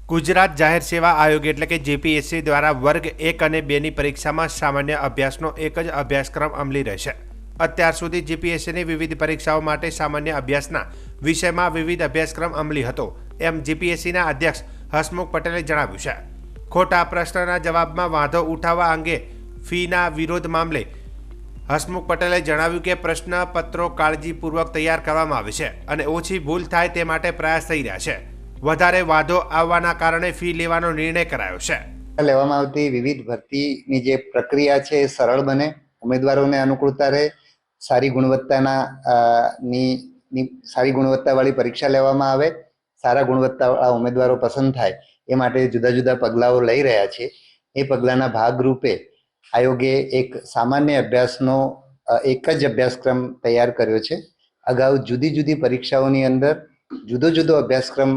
ગુજરાત જાહેર સેવા આયોગ એટલે કે જીપીએસસી દ્વારા વર્ગ 1 અને 2ની પરીક્ષામાં સામાન્ય અભ્યાસનો એક જ અભ્યાસક્રમ અમલી રહેશે। અત્યાર સુધી જીપીએસસીની વિવિધ પરીક્ષાઓ માટે સામાન્ય અભ્યાસના વિષયમાં વિવિધ અભ્યાસક્રમ અમલી હતો, એમ જીપીએસસીના અધ્યક્ષ હસમુખ પટેલે જણાવ્યું છે। ખોટા પ્રશ્નના જવાબમાં વાંધો ઉઠાવવા અંગે ફીના વિરોધ મામલે હસમુખ પટેલે જણાવ્યું કે પ્રશ્નપત્રો કાળજીપૂર્વક તૈયાર કરવામાં આવે છે અને ઓછી ભૂલ થાય તે માટે પ્રયાસ થઈ રહ્યા છે। વધારે વાંધો આવવાના કારણે ફી લેવાનો નિર્ણય કરાયો છે। લેવામાં આવતી વિવિધ ભરતીની જે પ્રક્રિયા છે એ સરળ બને, ઉમેદવારોને અનુકૂળતા રહે, સારી ગુણવત્તાવાળી પરીક્ષા લેવામાં આવે, સારા ગુણવત્તાવાળા ઉમેદવારો પસંદ થાય એ માટે જુદા જુદા પગલાઓ લઈ રહ્યા છે। એ પગલાના ભાગરૂપે આયોગે એક સામાન્ય અભ્યાસનો એક જ અભ્યાસક્રમ તૈયાર કર્યો છે। અગાઉ જુદી જુદી પરીક્ષાઓની અંદર જુદો જુદો અભ્યાસક્રમ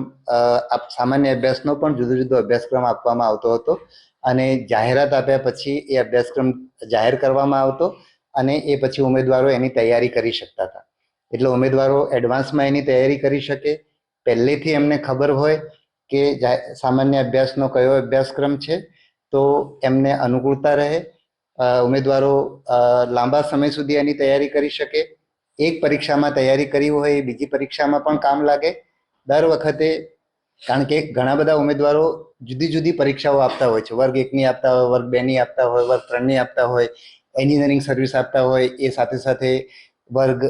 સામાન્ય અભ્યાસનો પણ જુદો જુદો અભ્યાસક્રમ આપવામાં આવતો હતો અને જાહેરાત આપ્યા પછી એ અભ્યાસક્રમ જાહેર કરવામાં આવતો અને એ પછી ઉમેદવારો એની તૈયારી કરી શકતા હતા। એટલે ઉમેદવારો એડવાન્સમાં એની તૈયારી કરી શકે, પહેલેથી એમને ખબર હોય કે સામાન્ય અભ્યાસનો કયો અભ્યાસક્રમ છે તો એમને અનુકૂળતા રહે, ઉમેદવારો લાંબા સમય સુધી એની તૈયારી કરી શકે। એક પરીક્ષામાં તૈયારી કરી હોય એ બીજી પરીક્ષામાં પણ કામ લાગે। દર વખતે કારણ કે ઘણા બધા ઉમેદવારો જુદી જુદી પરીક્ષાઓ આપતા હોય છે, વર્ગ 1ની આપતા હોય, વર્ગ 2ની આપતા હોય, વર્ગ 3ની આપતા હોય, એન્જિનિયરિંગ સર્વિસ આપતા હોય, એ સાથે સાથે વર્ગ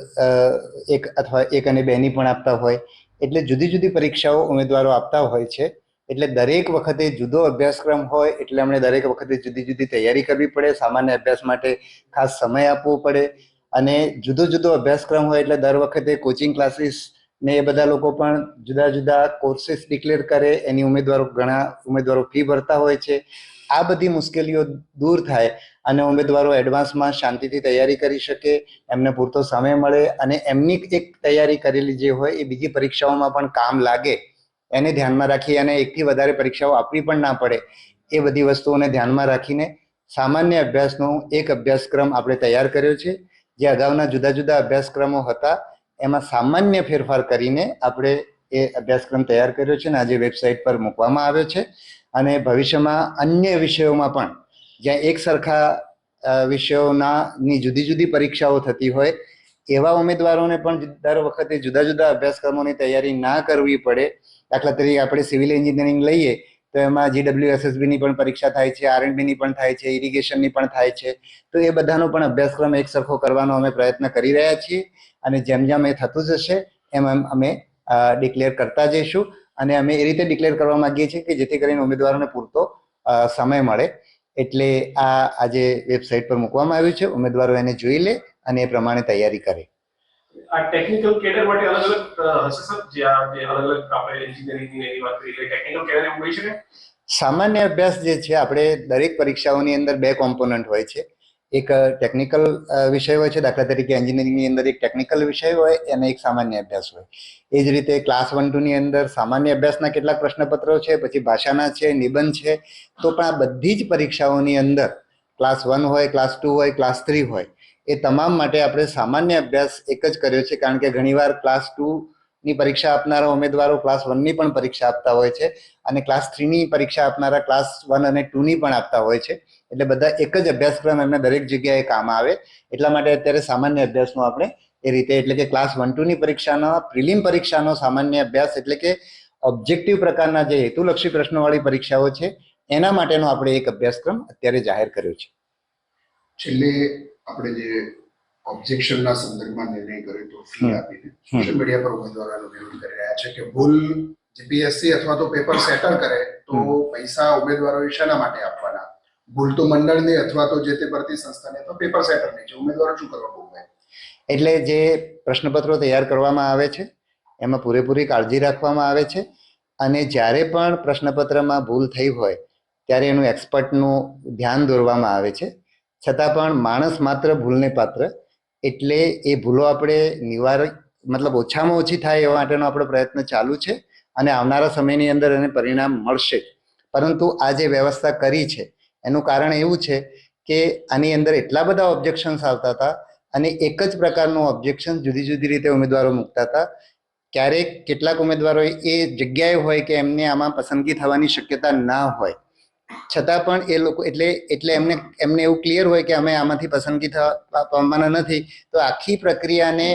1 અથવા 1 અને 2ની પણ આપતા હોય, એટલે જુદી જુદી પરીક્ષાઓ ઉમેદવારો આપતા હોય છે। એટલે દરેક વખતે જુદો અભ્યાસક્રમ હોય એટલે અમને દરેક વખતે જુદી જુદી તૈયારી કરવી પડે, સામાન્ય અભ્યાસ માટે ખાસ સમય આપવો પડે અને જુદો જુદો અભ્યાસક્રમ હોય એટલે દર વખતે કોચિંગ ક્લાસીસ ને એ બધા લોકો પણ જુદા જુદા કોર્સીસ ડિક્લેર કરે, એની ઘણા ઉમેદવારો ફી ભરતા હોય છે। આ બધી મુશ્કેલીઓ દૂર થાય અને ઉમેદવારો એડવાન્સમાં શાંતિથી તૈયારી કરી શકે, એમને પૂરતો સમય મળે અને એમની એક તૈયારી કરેલી જે હોય એ બીજી પરીક્ષાઓમાં પણ કામ લાગે, એને ધ્યાનમાં રાખી અને એકથી વધારે પરીક્ષાઓ આપવી પણ ના પડે, એ બધી વસ્તુઓને ધ્યાનમાં રાખીને સામાન્ય અભ્યાસનો એક અભ્યાસક્રમ આપણે તૈયાર કર્યો છે। જે અગાઉના જુદા જુદા અભ્યાસક્રમો હતા એમાં સામાન્ય ફેરફાર કરીને આપણે એ અભ્યાસક્રમ તૈયાર કર્યો છે અને આજે વેબસાઇટ પર મૂકવામાં આવ્યો છે અને ભવિષ્યમાં અન્ય વિષયોમાં પણ જ્યાં એક સરખા વિષયોની જુદી જુદી પરીક્ષાઓ થતી હોય એવા ઉમેદવારોને પણ દર વખતે જુદા જુદા અભ્યાસક્રમોની તૈયારી ના કરવી પડે। દાખલા તરીકે આપણે સિવિલ એન્જિનિયરિંગ લઈએ તો એમાં GWSSBની પણ પરીક્ષા થાય છે, R&Bની પણ થાય છે, ઇરિગેશનની પણ થાય છે, તો એ બધાનો પણ અભ્યાસક્રમ એક સરખો કરવાનો અમે પ્રયત્ન કરી રહ્યા છીએ અને જેમ જેમ એ થતું જશે એમ અમે ડિક્લેર કરતા જઈશું અને અમે એ રીતે ડિક્લેર કરવા માંગીએ છીએ કે જેથી કરીને ઉમેદવારોને પૂરતો સમય મળે। એટલે આ આજે વેબસાઇટ પર મૂકવામાં આવ્યું છે, ઉમેદવારો એને જોઈ લે અને એ પ્રમાણે તૈયારી કરે। આ ટેકનિકલ કેડર માટે અલગ અલગ હશે સર, જે અલગ અલગ આપણે એન્જિનિયરિંગની એની વાત કરી એટલે ટેકનિકલ કેડર એવું હોય છે? સામાન્ય અભ્યાસ જે છે, આપણે દરેક પરીક્ષાઓની અંદર બે કોમ્પોનન્ટ હોય છે, એક ટેકનિકલ વિષય હોય છે, દાખલા તરીકે એન્જિનિયરિંગની અંદર એક ટેકનિકલ વિષય હોય અને એક સામાન્ય અભ્યાસ હોય। એ જ રીતે ક્લાસ 1, 2ની અંદર સામાન્ય અભ્યાસના કેટલાક પ્રશ્નપત્રો છે, પછી ભાષાના છે, નિબંધ છે, તો પણ આ બધી જ પરીક્ષાઓની અંદર ક્લાસ 1 હોય, ક્લાસ 2 હોય, ક્લાસ 3 હોય, એ તમામ માટે આપણે સામાન્ય અભ્યાસ એક જ કર્યો છે કારણ કે ઘણીવાર ક્લાસ 2ની પરીક્ષા આપનારા ઉમેદવારો ક્લાસ 1ની પણ પરીક્ષા આપતા હોય છે અને ક્લાસ 3ની પરીક્ષા આપનારા ક્લાસ 1 અને 2ની પણ આપતા હોય છે, એટલે બધા એક જ અભ્યાસક્રમ એમને દરેક જગ્યાએ કામ આવે। એટલા માટે અત્યારે સામાન્ય અભ્યાસનો આપણે એ રીતે એટલે કે ક્લાસ 1, 2ની પરીક્ષાનો પ્રિલિમ પરીક્ષાનો સામાન્ય અભ્યાસ એટલે કે ઓબ્જેક્ટિવ પ્રકારના જે હેતુલક્ષી પ્રશ્નોવાળી પરીક્ષાઓ છે એના માટેનો આપણે એક અભ્યાસક્રમ અત્યારે જાહેર કર્યો છે। છેલ્લે આપણે જે ઓબ્જેક્શનના સંદર્ભમાં નિર્ણય કર્યો તો ફી આપીને સોશિયલ મીડિયા પર ઉમેદવારો વિરોધ કરી રહ્યા છે કે ભૂલ જીપીએસસી અથવા તો પેપર સેટલ કરે તો પૈસા ઉમેદવારોએ શાના માટે આપવાના? ભૂલ તો મંડળની અથવા તો જે તે ભરતી સંસ્થાને તો પેપર સેટલની છે, ઉમેદવારો શું કરવા ભોગવે? એટલે જે પ્રશ્નપત્રો તૈયાર કરવામાં આવે છે એમાં પૂરેપૂરી કાળજી રાખવામાં આવે છે અને જ્યારે પણ પ્રશ્નપત્રમાં ભૂલ થઈ હોય ત્યારે એનું એક્સપર્ટનું ધ્યાન દોરવામાં આવે છે, છતાં પણ માણસ માત્ર ભૂલને પાત્ર, એટલે એ ભૂલો આપણે મતલબ ઓછામાં ઓછી થાય એ માટેનો આપણો પ્રયત્ન ચાલુ છે અને આવનારા સમયની અંદર એને પરિણામ મળશે। પરંતુ આ જે વ્યવસ્થા કરી છે એનું કારણ એવું છે કે આની અંદર એટલા બધા ઓબ્જેક્શન્સ આવતા હતા અને એક જ પ્રકારનું ઓબ્જેક્શન જુદી જુદી રીતે ઉમેદવારો મૂકતા હતા ક્યારેક કેટલાક ઉમેદવારો એ જગ્યાએ હોય કે એમને આમાં પસંદગી થવાની શક્યતા ના હોય, છતાં પણ એ લોકો એટલે એમને એવું ક્લિયર હોય કે અમે આમાંથી પસંદગી પામવાના નથી, તો આખી પ્રક્રિયાને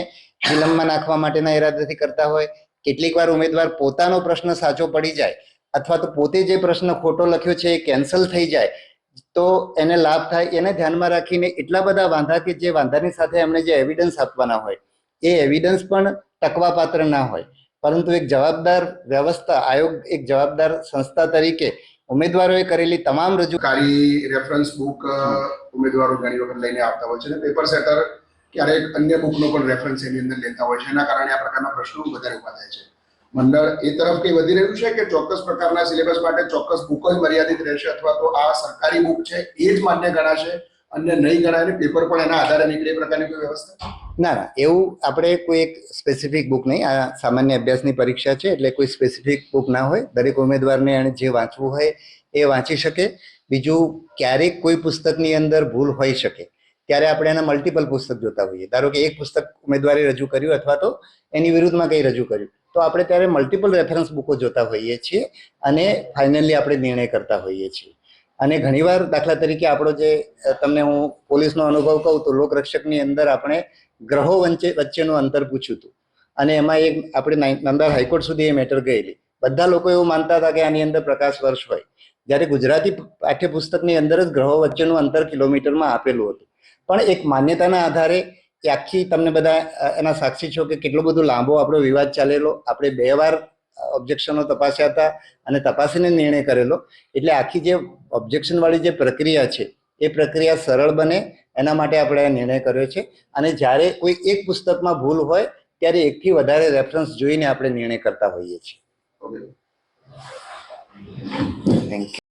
વિલંબમાં નાખવા માટેના ઈરાદાથી કરતા હોય. કેટલીક વાર ઉમેદવાર પોતાનો પ્રશ્ન સાચો પડી જાય અથવા તો પોતે જે પ્રશ્ન ખોટો લખ્યો છે એ કેન્સલ થઈ જાય તો એને લાભ થાય. એને ધ્યાનમાં રાખીને એટલા બધા વાંધા કે જે વાંધાની સાથે એમણે જે એવિડન્સ આપવાના હોય એ એવિડન્સ પણ ટકવા પાત્ર ના હોય. પરંતુ એક જવાબદાર વ્યવસ્થા, આયોગ એક જવાબદાર સંસ્થા તરીકે ઉમેદવારોએ કરેલી તમામ સરકારી રેફરન્સ બુક ઉમેદવારો ઘણી વખત લઈને આવતા હોય છે અને પેપર સેટર ક્યારેક અન્ય બુકનો પણ રેફરન્સ એની અંદર લેતા હોય છે. એના કારણે આ પ્રકારના પ્રશ્નો વધારે ઉભા થાય છે. મંડળ એ તરફ કઈ વધી રહ્યું છે કે ચોક્કસ પ્રકારના સિલેબસ માટે ચોક્કસ બુક જ મર્યાદિત રહેશે અથવા તો આ સરકારી બુક છે એ જ માન્ય ગણાશે, અન્ય નહીં ગણાય, પેપર પણ એના આધારે નીકળે એ પ્રકારની કોઈ વ્યવસ્થા? ના, એવું આપણે કોઈ એક સ્પેસિફિક બુક નહીં. આ સામાન્ય અભ્યાસની પરીક્ષા છે એટલે કોઈ સ્પેસિફિક બુક ના હોય. દરેક ઉમેદવારને એને જે વાંચવું હોય એ વાંચી શકે. બીજું, ક્યારેક કોઈ પુસ્તકની અંદર ભૂલ હોઈ શકે ત્યારે આપણે એના મલ્ટિપલ પુસ્તક જોતા હોઈએ. ધારો કે એક પુસ્તક ઉમેદવારે રજૂ કર્યું અથવા તો એની વિરુદ્ધમાં કંઈ રજૂ કર્યું તો આપણે ત્યારે મલ્ટિપલ રેફરન્સ બુકો જોતા હોઈએ છીએ અને ફાઇનલી આપણે નિર્ણય કરતા હોઈએ છીએ. અને ઘણીવાર દાખલા તરીકે આપણો જે તમને હું પોલીસનો અનુભવ કહું તો લોકરક્ષકની અંદર આપણે ગ્રહો વચ્ચેનું અંતર પૂછ્યું હતું અને એમાં એક આપણે નંબર હાઈકોર્ટ સુધી એ મેટર ગયેલી. બધા લોકો એવું માનતા હતા કે આની અંદર પ્રકાશ વર્ષ હોય, જ્યારે ગુજરાતી પાઠ્યપુસ્તકની અંદર જ ગ્રહો વચ્ચેનું અંતર કિલોમીટરમાં આપેલું હતું. પણ એક માન્યતાના આધારે એ આખી, તમને બધા એના સાક્ષી છો કે કેટલો બધો લાંબો આપણો વિવાદ ચાલેલો. આપણે 2 વાર ઓબ્જેક્શનો તપાસ્યા હતા અને તપાસીને નિર્ણય કરેલો. એટલે આખી જે ઓબ્જેક્શન વાળી જે પ્રક્રિયા છે એ પ્રક્રિયા સરળ બને એના માટે આપણે આ નિર્ણય કર્યો છે. અને જ્યારે કોઈ એક પુસ્તકમાં ભૂલ હોય ત્યારે એકથી વધારે રેફરન્સ જોઈને આપણે નિર્ણય કરતા હોઈએ છીએ. Thank you.